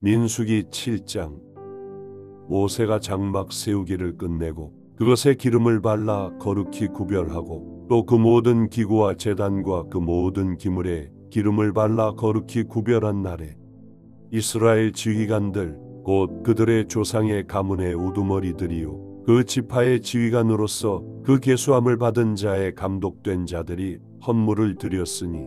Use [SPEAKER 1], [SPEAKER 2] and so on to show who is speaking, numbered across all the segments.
[SPEAKER 1] 민수기 7장. 모세가 장막 세우기를 끝내고 그것에 기름을 발라 거룩히 구별하고 또 그 모든 기구와 제단과 그 모든 기물에 기름을 발라 거룩히 구별한 날에 이스라엘 지휘관들 곧 그들의 조상의 가문의 우두머리들이요 그 지파의 지휘관으로서 그 계수함을 받은 자의 감독된 자들이 헌물을 드렸으니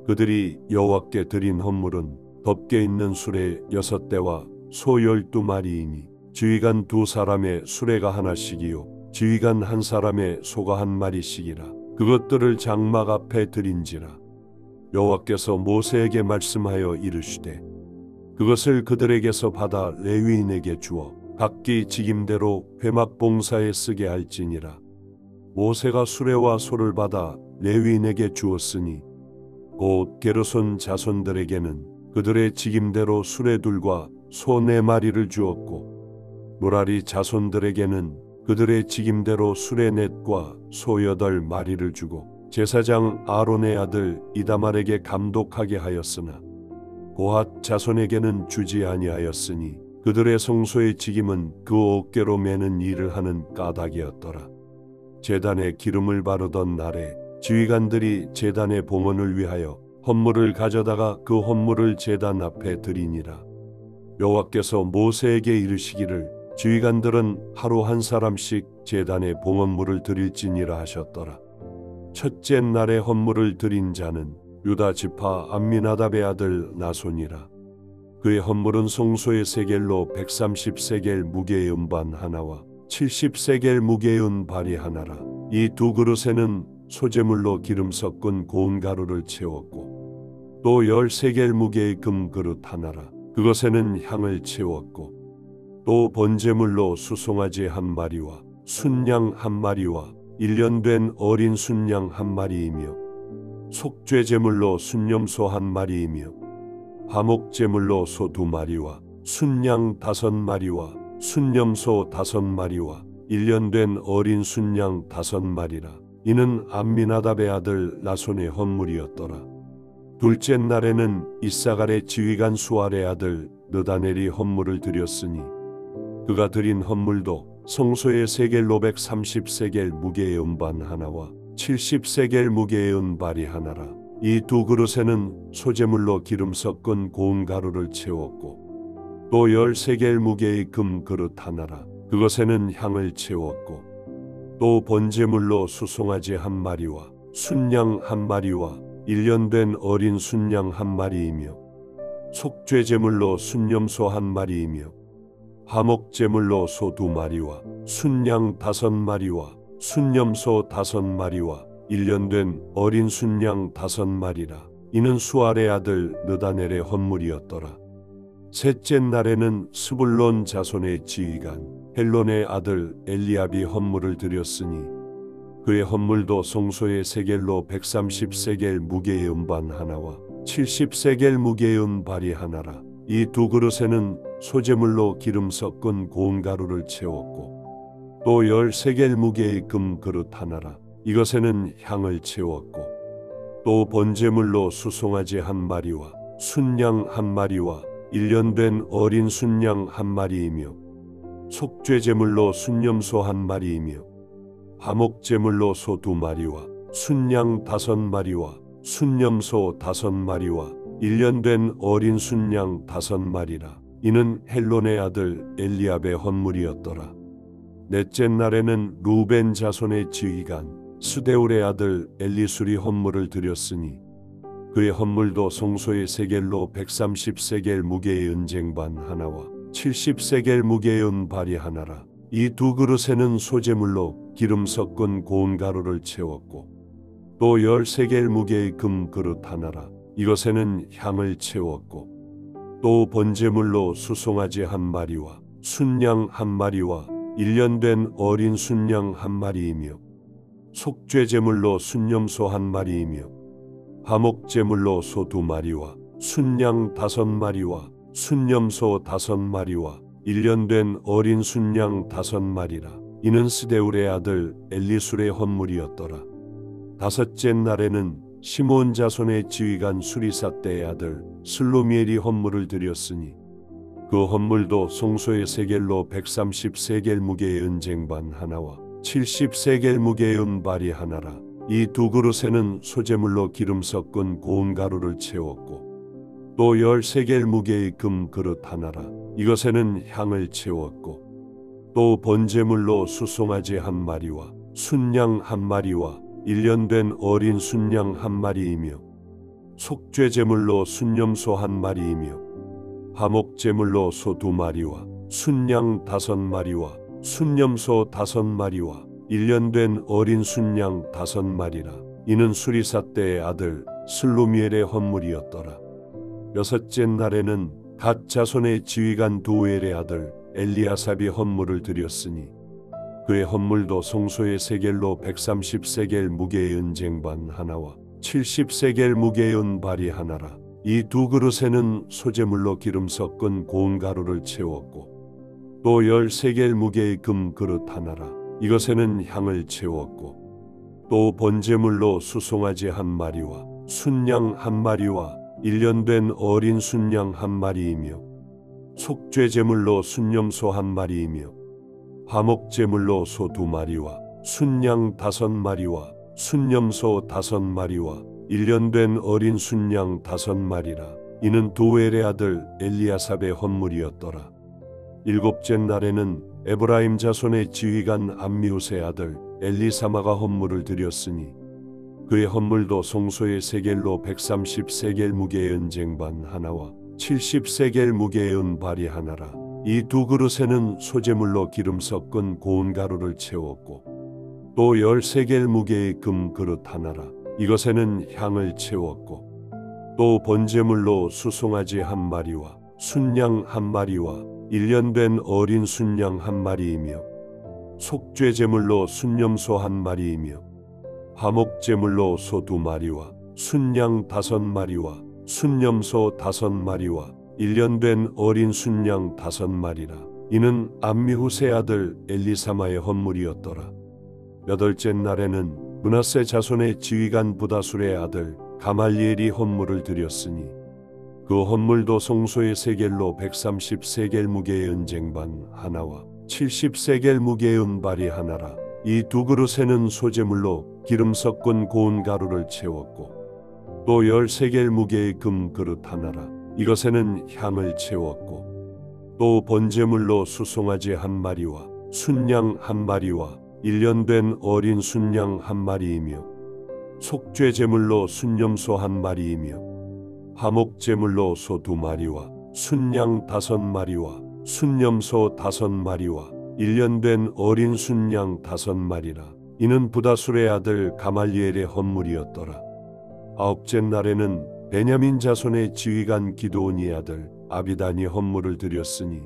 [SPEAKER 1] 그들이 여호와께 드린 헌물은 덮개 있는 수레 6대와 소 12마리이니 지휘관 2사람의 수레가 하나씩이요 지휘관 1사람의 소가 1마리씩이라. 그것들을 장막 앞에 드린지라. 여호와께서 모세에게 말씀하여 이르시되 그것을 그들에게서 받아 레위인에게 주어 각기 직임대로 회막 봉사에 쓰게 할지니라. 모세가 수레와 소를 받아 레위인에게 주었으니 곧 게르손 자손들에게는 그들의 직임대로 수레둘과 소 4마리를 주었고 무라리 자손들에게는 그들의 직임대로 수레 4과 소 8마리를 주고 제사장 아론의 아들 이다말에게 감독하게 하였으나 고핫 자손에게는 주지 아니하였으니 그들의 성소의 직임은 그 어깨로 매는 일을 하는 까닭이었더라. 제단에 기름을 바르던 날에 지휘관들이 제단의 봉헌을 위하여 헌물을 가져다가 그 헌물을 제단 앞에 드리니라. 여호와께서 모세에게 이르시기를 지휘관들은 하루 1사람씩 제단에 봉헌물을 드릴지니라 하셨더라. 첫째 날에 헌물을 드린 자는 유다 지파 암미나답의 아들 나손이라. 그의 헌물은 성소의 세겔로 130세겔 무게의 음반 하나와 70세겔 무게의 은발이 하나라. 이 2그릇에는 소재물로 기름 섞은 고운 가루를 채웠고 또 10세겔 무게의 금그릇 하나라. 그것에는 향을 채웠고 또 번제물로 수송아지 1마리와 순양 1마리와 1년 된 어린 순양 1마리이며 속죄제물로 순염소 1마리이며 화목제물로 소 2마리와 순양 5마리와 순염소 5마리와 1년 된 어린 순양 5마리라. 이는 암미나답의 아들 나손의 헌물이었더라. 둘째 날에는 이사갈의 지휘관 수알의 아들 느다넬이 헌물을 드렸으니 그가 드린 헌물도 성소의 세겔로 130세겔 무게의 음반 하나와 70세겔 무게의 은발이 하나라. 이 2그릇에는 소재물로 기름 섞은 고운 가루를 채웠고 또 10세겔 무게의 금그릇 하나라. 그것에는 향을 채웠고 또 번제물로 수송아지 1마리와 순양 1마리와 1년 된 어린 순양 1마리이며 속죄제물로 순염소 1마리이며 화목제물로 소 2마리와 순양 5마리와 순염소 5마리와 1년 된 어린 순양 5마리라. 이는 수알의 아들 느다넬의 헌물이었더라. 셋째 날에는 스불론 자손의 지휘관 헬론의 아들 엘리압이 헌물을 드렸으니 그의 헌물도 성소의 세겔로 130세겔 무게의 음반 하나와 70세겔 무게의 은발이 하나라. 이 2그릇에는 소재물로 기름 섞은 고운 가루를 채웠고 또 10세겔 무게의 금그릇 하나라. 이것에는 향을 채웠고 또 번제물로 수송아지 1마리와 순양 1마리와 1년 된 어린 순양 1마리이며 속죄제물로 순염소 1마리이며 화목제물로 소 2마리와 순양 5마리와 순염소 5마리와 1년 된 어린 순양 5마리라. 이는 헬론의 아들 엘리압의 헌물이었더라. 넷째 날에는 루벤 자손의 지휘관 스데울의 아들 엘리술이 헌물을 드렸으니 그의 헌물도 성소의 세겔로 130세겔 무게의 은쟁반 하나와 70세겔 무게의 은발이 하나라. 이 2그릇에는 소재물로 기름 섞은 고운 가루를 채웠고 또 10세겔 무게의 금그릇 하나라. 이것에는 향을 채웠고 또 번제물로 수송아지 1마리와 순양 1마리와 1년 된 어린 순양 1마리이며 속죄제물로 순염소 1마리이며 화목제물로 소 2마리와 순양 5마리와 순염소 5마리와 1년 된 어린 순양 5마리라. 이는 스데울의 아들 엘리술의 헌물이었더라. 다섯째 날에는 시몬 자손의 지휘관 수리사떼의 아들 슬로미엘이 헌물을 드렸으니 그 헌물도 송소의 세겔로 130세겔 무게의 은쟁반 하나와 70세겔 무게의 은발이 하나라. 이 두 그릇에는 소재물로 기름 섞은 고운 가루를 채웠고 또 10세겔 무게의 금 그릇 하나라. 이것에는 향을 채웠고 또 번제물로 수송아지 한 마리와 순양 한 마리와 1년 된 어린 순양 한 마리이며 속죄제물로 순염소 한 마리이며 화목제물로 소 2마리와 순양 5마리와 순염소 5마리와 1년 된 어린 순양 5마리라. 이는 수리사 때의 아들 슬루미엘의 헌물이었더라. 여섯째 날에는 갓 자손의 지휘관 도엘의 아들 엘리아삽이 헌물을 드렸으니 그의 헌물도 송소의 세겔로 130세겔 무게의 은쟁반 하나와 70세겔 무게의 은발이 하나라. 이 두 그릇에는 소재물로 기름 섞은 고운 가루를 채웠고 또 10세겔 무게의 금 그릇 하나라. 이것에는 향을 채웠고 또 번제물로 수송아지 한 마리와 순양 한 마리와 1년 된 어린 순양 한 마리이며 속죄제물로 순염소 한 마리이며 화목제물로 소 2마리와 순양 5마리와 순염소 5마리와 1년 된 어린 순양 5마리라. 이는 도엘의 아들 엘리아삽의 헌물이었더라. 일곱째 날에는 에브라임 자손의 지휘관 암미우스의 아들 엘리사마가 헌물을 드렸으니 그의 헌물도 송소의 세겔로 130세겔 무게의 은쟁반 하나와 70세겔 무게의 은발이 하나라. 이 두 그릇에는 소재물로 기름 섞은 고운 가루를 채웠고 또 10세겔 무게의 금 그릇 하나라. 이것에는 향을 채웠고 또 번제물로 수송아지 한 마리와 순양 한 마리와 1년 된 어린 순양 한 마리이며 속죄제물로 순염소 한 마리이며 화목제물로 소 2마리와 순양 5마리와 순염소 5마리와 1년 된 어린 순양 5마리라. 이는 암미후스의 아들 엘리사마의 헌물이었더라. 여덟째 날에는 므낫세 자손의 지휘관 부다술의 아들 가말리엘이 헌물을 드렸으니 그 헌물도 송소의 세겔로 130세겔 무게의 은쟁반 하나와 70세겔 무게의 은발이 하나라. 이 두 그릇에는 소재물로 기름 섞은 고운 가루를 채웠고 또 10세겔 무게의 금 그릇 하나라. 이것에는 향을 채웠고 또 번제물로 수송아지 한 마리와 순양 한 마리와 1년 된 어린 순양 한 마리이며 속죄제물로 순염소 한 마리이며 화목제물로 소 2마리와 순양 5마리와 순염소 5마리와 1년 된 어린 순양 5마리라. 이는 부다술의 아들 가말리엘의 헌물이었더라. 아홉째 날에는 베냐민 자손의 지휘관 기드온의 아들 아비단이 헌물을 드렸으니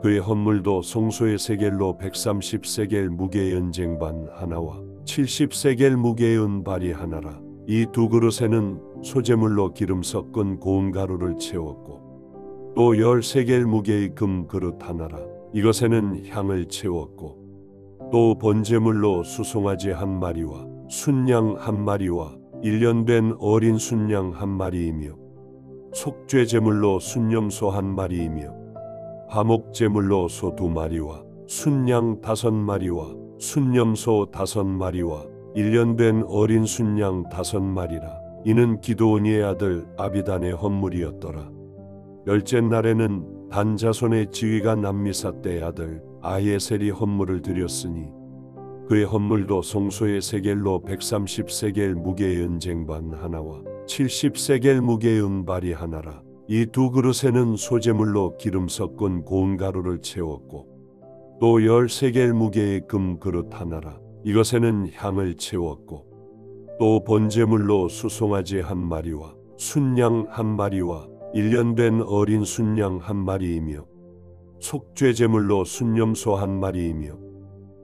[SPEAKER 1] 그의 헌물도 송소의 세겔로 130세겔 무게의 은쟁반 하나와 70세겔 무게의 은발이 하나라. 이 두 그릇에는 소재물로 기름 섞은 고운 가루를 채웠고 또 10세겔 무게의 금 그릇 하나라. 이것에는 향을 채웠고 또 번제물로 수송아지 한 마리와 순양 한 마리와 1년 된 어린 순양 한 마리이며 속죄제물로 순염소 한 마리이며 화목제물로 소 2마리와 순양 5마리와 순염소 5마리와 1년 된 어린 순양 5마리라. 이는 기드온이의 아들 아비단의 헌물이었더라. 열째 날에는 단 자손의 지휘관 암미사 때의 아들 아히에셀이 헌물을 드렸으니 그의 헌물도 송소의 세겔로 130세겔 무게의 은쟁반 하나와 70세겔 무게의 은발이 하나라. 이 두 그릇에는 소재물로 기름 섞은 고운 가루를 채웠고 또 10세겔 무게의 금 그릇 하나라. 이것에는 향을 채웠고 또 번제물로 수송아지 한 마리와 순양 한 마리와 1년 된 어린 순양 한 마리이며 속죄제물로 순염소 한 마리이며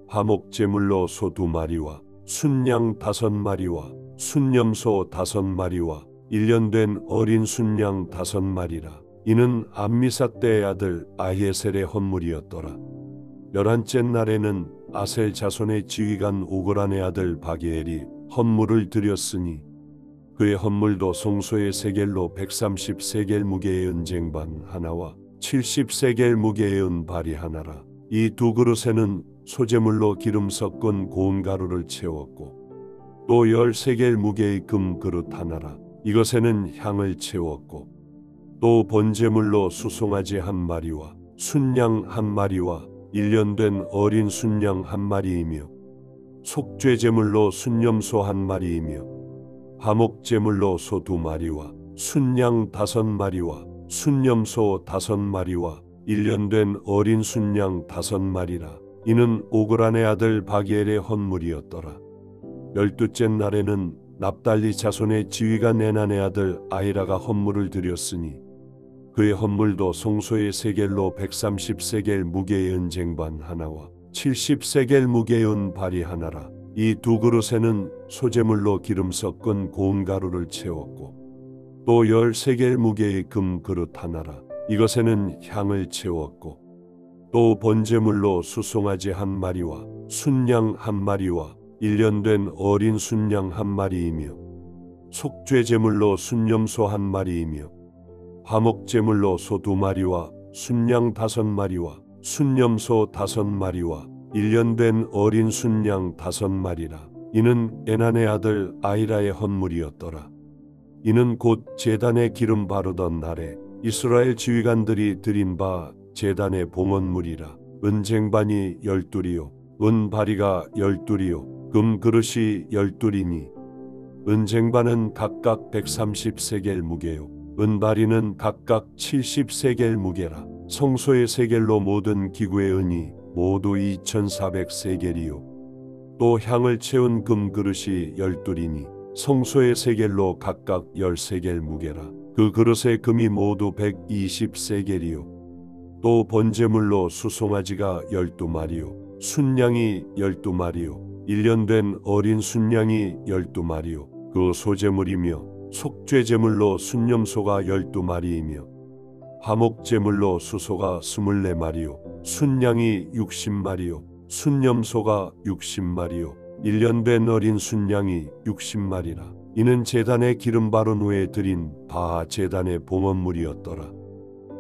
[SPEAKER 1] 화목제물로 소 2마리와 순양 5마리와 순염소 5마리와 1년 된 어린 순양 5마리라. 이는 암미사 때의 아들 아히에셀의 헌물이었더라. 11째 날에는 아셀 자손의 지휘관 오그란의 아들 바게엘이 헌물을 드렸으니 그의 헌물도 송소의 세겔로 130세겔 무게의 은쟁반 하나와 70세겔 무게의 은 발이 하나라. 이 두 그릇에는 소재물로 기름 섞은 고운 가루를 채웠고 또 10세겔 무게의 금 그릇 하나라. 이것에는 향을 채웠고 또 번제물로 수송아지 한 마리와 순양 한 마리와 1년 된 어린 순양 한 마리이며 속죄제물로 순염소 한 마리이며 화목제물로 소 2마리와 순양 5마리와 순염소 5마리와 1년 된 어린 순양 5마리라. 이는 오그란의 아들 바기엘의 헌물이었더라. 12째 날에는 납달리 자손의 지휘가 내난의 아들 아히라가 헌물을 드렸으니 그의 헌물도 성소의 세겔로 130세겔 무게의 은쟁반 하나와 70세겔 무게의 은 발이 하나라. 이 두 그릇에는 소재물로 기름 섞은 고운 가루를 채웠고 또 10세겔 무게의 금 그릇 하나라. 이것에는 향을 채웠고 또 번제물로 수송아지 한 마리와 순양 한 마리와 1년 된 어린 순양 한 마리이며 속죄제물로 순염소 한 마리이며 화목제물로 소 2마리와 순양 5마리와 순염소 5마리와 1년 된 어린 순양 5마리라. 이는 에난의 아들 아히라의 헌물이었더라. 이는 곧 제단에 기름 바르던 날에 이스라엘 지휘관들이 드린 바 제단의 봉헌물이라. 은쟁반이 12이요 은바리가 12이요 금 그릇이 12이니 은쟁반은 각각 130세겔 무게요 은바리는 각각 70세겔 무게라. 성소의 세겔로 모든 기구의 은이 모두 2400세겔이요 또 향을 채운 금 그릇이 12이니 성소의 세겔로 각각 10세겔 무게라. 그 그릇의 금이 모두 120세겔이요 또 번제물로 수송아지가 12마리요 순양이 12마리요 1년 된 어린 순양이 12마리요 그 소제물이며 속죄제물로 순염소가 12마리이며 화목제물로 수소가 24마리요 순양이 60마리요 순염소가 60마리요 1년 된 어린 순양이 60마리라. 이는 제단에 기름 바른 후에 드린 바 제단의 봉헌물이었더라.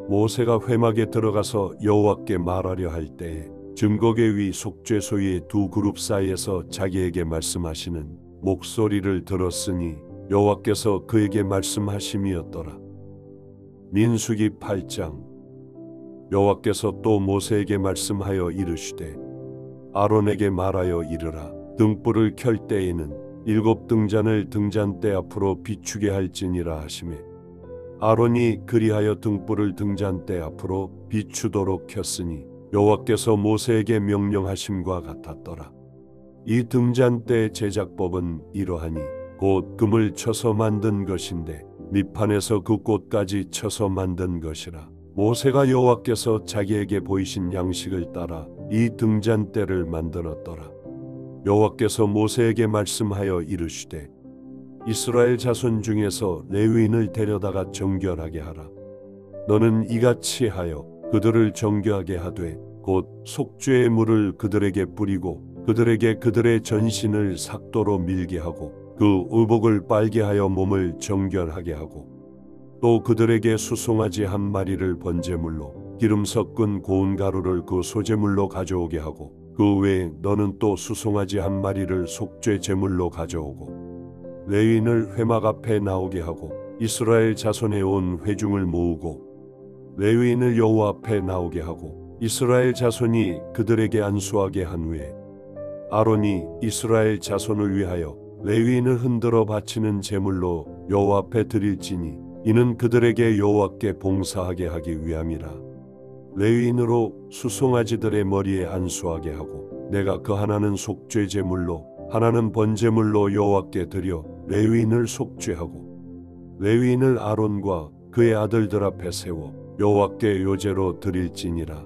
[SPEAKER 1] 모세가 회막에 들어가서 여호와께 말하려 할 때에 증거계 위 속죄소의 두 그룹 사이에서 자기에게 말씀하시는 목소리를 들었으니 여호와께서 그에게 말씀하심이었더라. 민수기 8장. 여호와께서 또 모세에게 말씀하여 이르시되 아론에게 말하여 이르라. 등불을 켤 때에는 7 등잔을 등잔대 앞으로 비추게 할지니라 하시매 아론이 그리하여 등불을 등잔대 앞으로 비추도록 켰으니 여호와께서 모세에게 명령하심과 같았더라. 이 등잔대의 제작법은 이러하니 곧 금을 쳐서 만든 것인데 밑판에서 그 꽃까지 쳐서 만든 것이라. 모세가 여호와께서 자기에게 보이신 양식을 따라 이 등잔대를 만들었더라. 여호와께서 모세에게 말씀하여 이르시되 이스라엘 자손 중에서 레위인을 데려다가 정결하게 하라. 너는 이같이 하여 그들을 정결하게 하되 곧 속죄의 물을 그들에게 뿌리고 그들에게 그들의 전신을 삭도로 밀게 하고 그 의복을 빨게 하여 몸을 정결하게 하고 또 그들에게 수송아지 한 마리를 번제물로 기름 섞은 고운 가루를 그 소제물로 가져오게 하고 그 외에 너는 또 수송아지 한 마리를 속죄 제물로 가져오고 레위인을 회막 앞에 나오게 하고 이스라엘 자손의 온 회중을 모으고 레위인을 여호와 앞에 나오게 하고 이스라엘 자손이 그들에게 안수하게 한 후에 아론이 이스라엘 자손을 위하여 레위인을 흔들어 바치는 제물로 여호와 앞에 드릴지니 이는 그들에게 여호와께 봉사하게 하기 위함이라. 레위인으로 수송아지들의 머리에 안수하게 하고 내가 그 하나는 속죄 제물로 하나는 번제물로 여호와께 드려 레위인을 속죄하고 레위인을 아론과 그의 아들들 앞에 세워 여호와께 요제로 드릴지니라.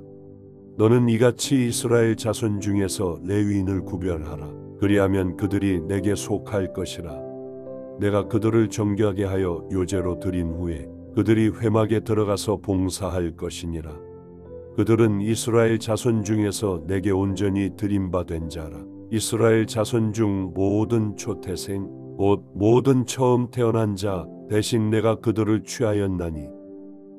[SPEAKER 1] 너는 이같이 이스라엘 자손 중에서 레위인을 구별하라. 그리하면 그들이 내게 속할 것이라. 내가 그들을 정결하게 하여 요제로 드린 후에 그들이 회막에 들어가서 봉사할 것이니라. 그들은 이스라엘 자손 중에서 내게 온전히 드림받은 자라. 이스라엘 자손 중 모든 초태생 곧 모든 처음 태어난 자 대신 내가 그들을 취하였나니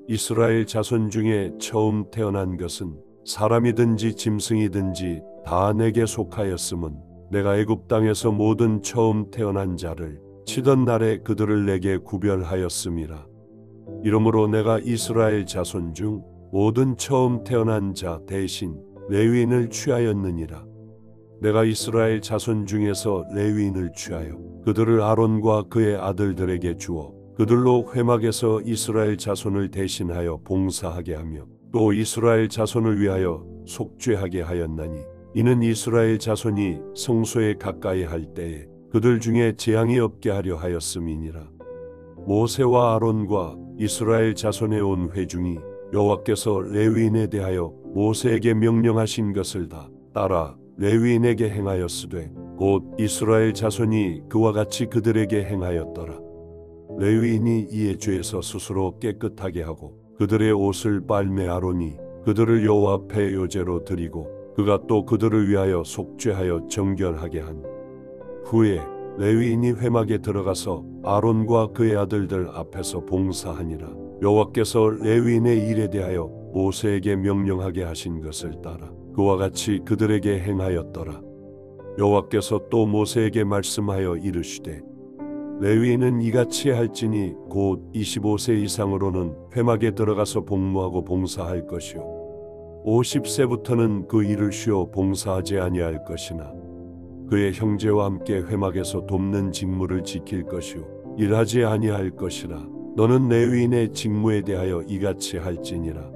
[SPEAKER 1] 이스라엘 자손 중에 처음 태어난 것은 사람이든지 짐승이든지 다 내게 속하였음은 내가 애굽 땅에서 모든 처음 태어난 자를 치던 날에 그들을 내게 구별하였음이라. 이러므로 내가 이스라엘 자손 중 모든 처음 태어난 자 대신 레위인을 취하였느니라. 내가 이스라엘 자손 중에서 레위인을 취하여 그들을 아론과 그의 아들들에게 주어 그들로 회막에서 이스라엘 자손을 대신하여 봉사하게 하며 또 이스라엘 자손을 위하여 속죄하게 하였나니 이는 이스라엘 자손이 성소에 가까이 할 때에 그들 중에 재앙이 없게 하려 하였음이니라. 모세와 아론과 이스라엘 자손의 온 회중이 여호와께서 레위인에 대하여 모세에게 명령하신 것을 다 따라 레위인에게 행하였으되 곧 이스라엘 자손이 그와 같이 그들에게 행하였더라. 레위인이 이에 죄에서 스스로 깨끗하게 하고 그들의 옷을 빨매 아론이 그들을 여호와 앞에 요제로 드리고 그가 또 그들을 위하여 속죄하여 정결하게 한 후에 레위인이 회막에 들어가서 아론과 그의 아들들 앞에서 봉사하니라. 여호와께서 레위인의 일에 대하여 모세에게 명령하게 하신 것을 따라 그와 같이 그들에게 행하였더라. 여호와께서 또 모세에게 말씀하여 이르시되 레위인은 이같이 할지니 곧 25세 이상으로는 회막에 들어가서 복무하고 봉사할 것이요 50세부터는 그 일을 쉬어 봉사하지 아니할 것이나 그의 형제와 함께 회막에서 돕는 직무를 지킬 것이요 일하지 아니할 것이라. 너는 레위인의 직무에 대하여 이같이 할지니라.